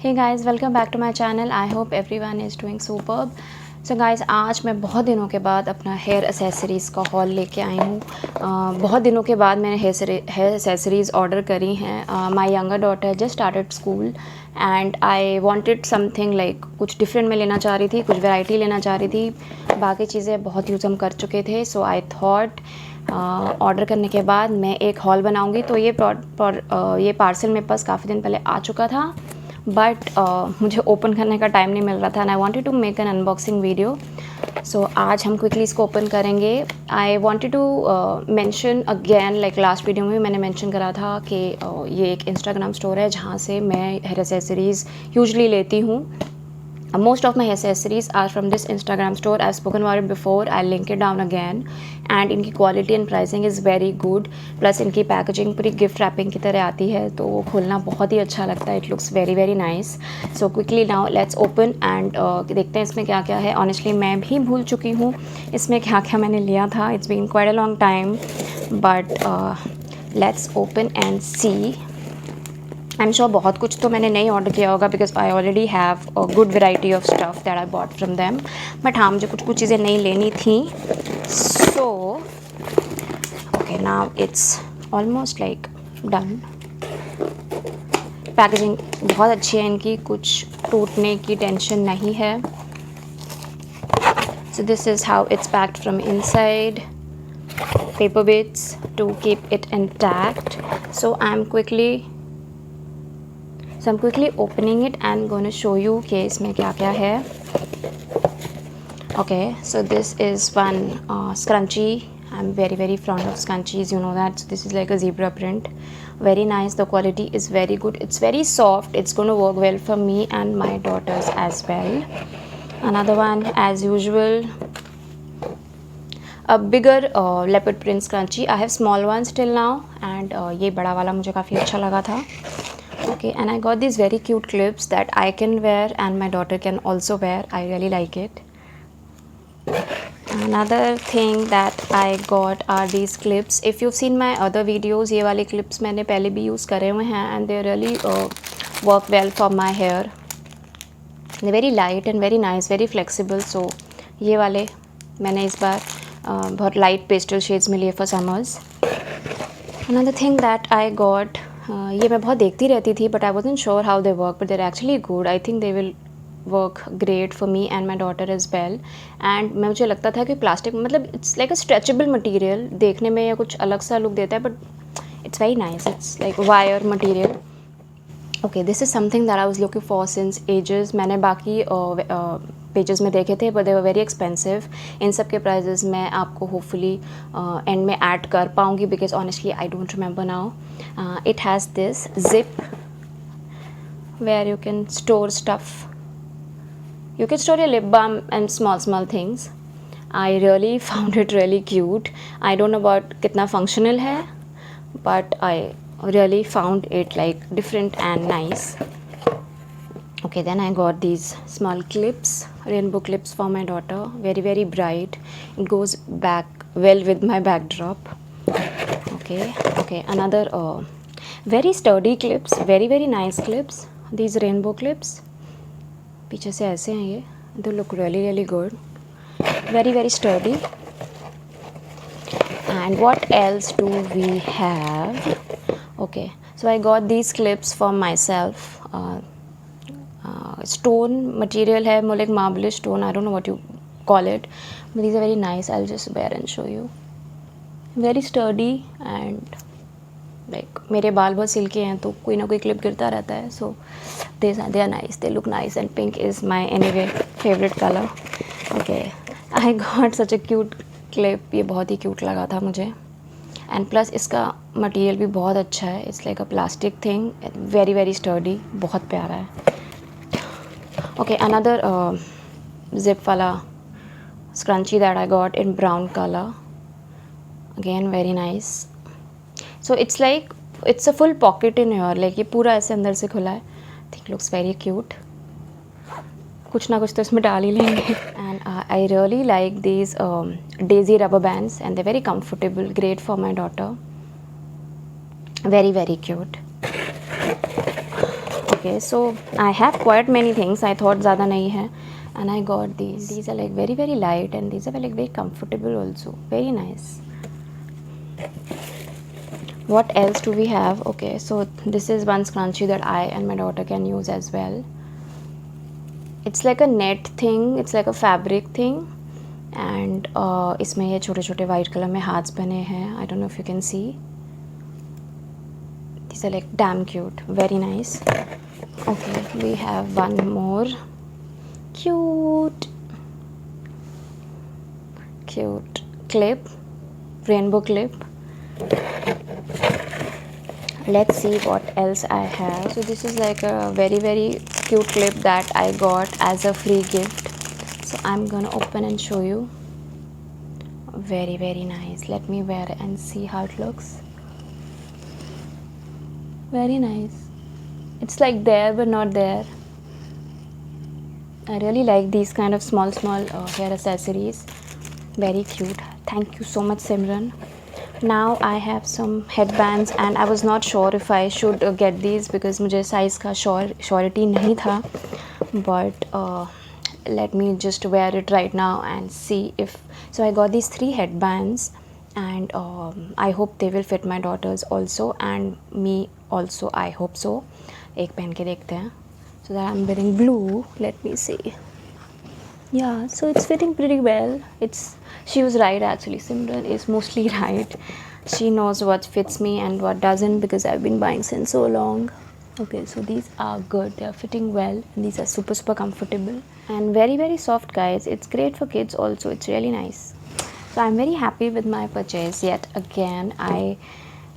Hey guys, welcome back to my channel. I hope everyone is doing superb. So guys, आज मैं बहुत दिनों के बाद अपना हेयर एसेसरीज़ का हॉल लेके आई हूँ। बहुत दिनों के बाद मैंने हेयर एसेसरीज़ ऑर्डर करी हैं। My younger daughter just started school and I wanted something like कुछ डिफरेंट में लेना चाह रही थी, कुछ वैरायटी लेना चाह रही थी। बाकी चीज़ें बहुत यूज़ हम कर चुके थे, सो आई थॉट ऑर्डर करने के बाद मैं एक हॉल बनाऊँगी। तो ये पार्सल मेरे पास काफ़ी दिन पहले आ चुका था, बट मुझे ओपन करने का टाइम नहीं मिल रहा था and I wanted to make an unboxing video. So आज हम क्विकली इसको ओपन करेंगे। I wanted to mention again, like last video में भी मैंने मेंशन करा था कि ये एक इंस्टाग्राम स्टोर है जहाँ से मैं हेयर एसेसरीज़ यूजली लेती हूँ। Most of my accessories are from this Instagram store. I've spoken about it before. I'll link it down again. And इनकी quality and pricing is very good. Plus इनकी packaging पूरी gift wrapping की तरह आती है, तो वो खोलना बहुत ही अच्छा लगता है. It looks very very nice. So quickly now let's open and देखते हैं इसमें क्या क्या है. Honestly मैं भी भूल चुकी हूँ इसमें क्या क्या मैंने लिया था. It's been quite a long time, but let's open and see. I am sure बहुत कुछ तो मैंने नहीं ऑर्डर किया होगा because I already have a good variety of stuff that I bought from them, but हाँ मुझे कुछ चीज़ें नहीं लेनी थी. So okay, now it's almost like done. Packaging बहुत अच्छी है इनकी, कुछ टूटने की टेंशन नहीं है. So this is how it's packed from inside. Paper bits to keep it intact. So I am quickly opening it and going to show you कि इसमें क्या क्या है. Okay, so this is one scrunchie. I'm very fond of scrunchies, you know that. So this is like a zebra print, very nice. The quality is very good. It's very soft. It's going to work well for me and my daughters as well. Another one, as usual, a bigger leopard print scrunchie. I have small ones till now, and ये बड़ा वाला मुझे काफ़ी अच्छा लगा था. Okay, and I got these very cute clips that I can wear and my daughter can also wear. I really like it. Another thing that I got are these clips. If you've seen my other videos, ये वाले clips मैंने पहले भी use करे हुए हैं and they really work well for my hair. They're very light and very nice, very flexible. So ये वाले मैंने इस बार बहुत light pastel shades में लिए for summers. Another thing that I got, ये मैं बहुत देखती रहती थी but I wasn't sure how they work, but there actually good. I think they will work great for me and my daughter is well. And मुझे लगता था कि प्लास्टिक मतलब it's like a stretchable material, देखने में या कुछ अलग सा लुक देता है, but it's very nice. It's like wire material. Okay, this is something that I was looking for since ages. मैंने बाकी पेजेस में देखे थे but they were very expensive. इन सब के प्राइजेस मैं आपको होपफुली एंड में ऐड कर पाऊँगी because honestly I don't remember now. It has this zip where you can store stuff. You can store your lip balm and small things. I really found it really cute. I don't know about कितना functional है, but I really found it like different and nice. Okay, then I got these small clips, rainbow clips for my daughter. Very bright. It goes back well with my backdrop. Okay, another very sturdy clips, very nice clips. These rainbow clips, पीछे से ऐसे हैं ये. They look really good. Very sturdy. And what else do we have? Okay, so I got these clips for myself. Stone material है, more like marble stone. I don't know what you call it, but these are very nice. I'll just wear and show you. Very sturdy and like मेरे बाल बहुत silkie हैं तो कोई ना कोई clip गिरता रहता है. सो they are nice, they look nice and pink is my anyway favorite color. Okay, I got such a cute clip. ये बहुत ही cute लगा था मुझे and plus इसका मटेरियल भी बहुत अच्छा है. It's like a plastic thing, very sturdy, बहुत प्यारा है. Okay, another zip वाला scrunchie that I got in brown color. Again very nice. So it's a full pocket in here, like ये पूरा ऐसे अंदर से खुला है. I think looks very cute. कुछ ना कुछ तो इसमें डाल ही लेंगे. And I really like these daisy rubber bands and they're very comfortable, great for my daughter. Very cute. Okay, so I have quite many things. I thought ज़्यादा नहीं है, and I got these. These are like very light, and these are like very comfortable also. Very nice. What else do we have? Okay, so this is one scrunchie that I and my daughter can use as well. It's like a net thing. It's like a fabric thing, and इसमें ये छोटे छोटे white color में hearts बने हैं. I don't know if you can see. These are like damn cute. Very nice. Okay, we have one more cute clip, rainbow clip. Let's see what else I have. So this is like a very cute clip that I got as a free gift. So I'm gonna open and show you. Very nice. Let me wear it and see how it looks. Very nice. It's like there but not there. I really like these kind of small hair accessories. Very cute. Thank you so much, Simran. Now I have some headbands and I was not sure if I should get these because मुझे size का surety नहीं था. But let me just wear it right now and see if. So I got these 3 headbands and I hope they will fit my daughters also and me also. I hope so. एक पहन के देखते हैं. So that I'm wearing blue. Let me see. Yeah, so it's fitting pretty well. She was right actually. Simran is mostly right. She knows what fits me and what doesn't because I've been buying since so long. Okay, so these are good. They are fitting well and these are super comfortable and very soft, guys. It's great for kids also. It's really nice. So I'm very happy with my purchase. Yet again, I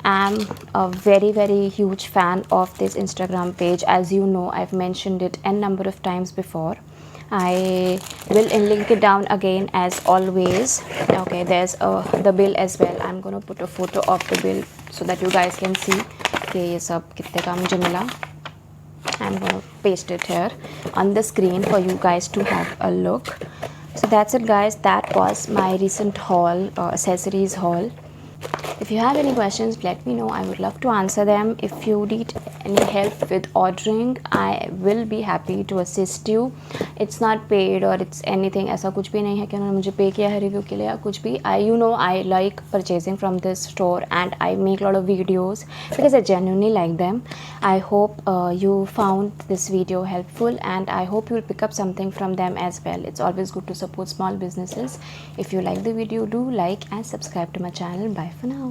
am a very huge fan of this Instagram page. As you know, I've mentioned it n number of times before. I will link it down again as always. Okay, there's the bill as well. I'm gonna put a photo of the bill so that you guys can see कि ये सब कितने का मुझे मिला. I'm gonna paste it here on the screen for you guys to have a look. So that's it, guys. That was my recent haul, accessories haul. If you have any questions, let me know. I would love to answer them. If you need any help with ordering, I will be happy to assist you. It's not paid or it's anything. ऐसा कुछ भी नहीं है कि उन्होंने मुझे पे किया है रिव्यू के लिए या कुछ भी. I like purchasing from this store and I make a lot of videos because I genuinely like them. I hope you found this video helpful and I hope you will pick up something from them as well. It's always good to support small businesses. If you like the video, do like and subscribe to my channel. Bye for now.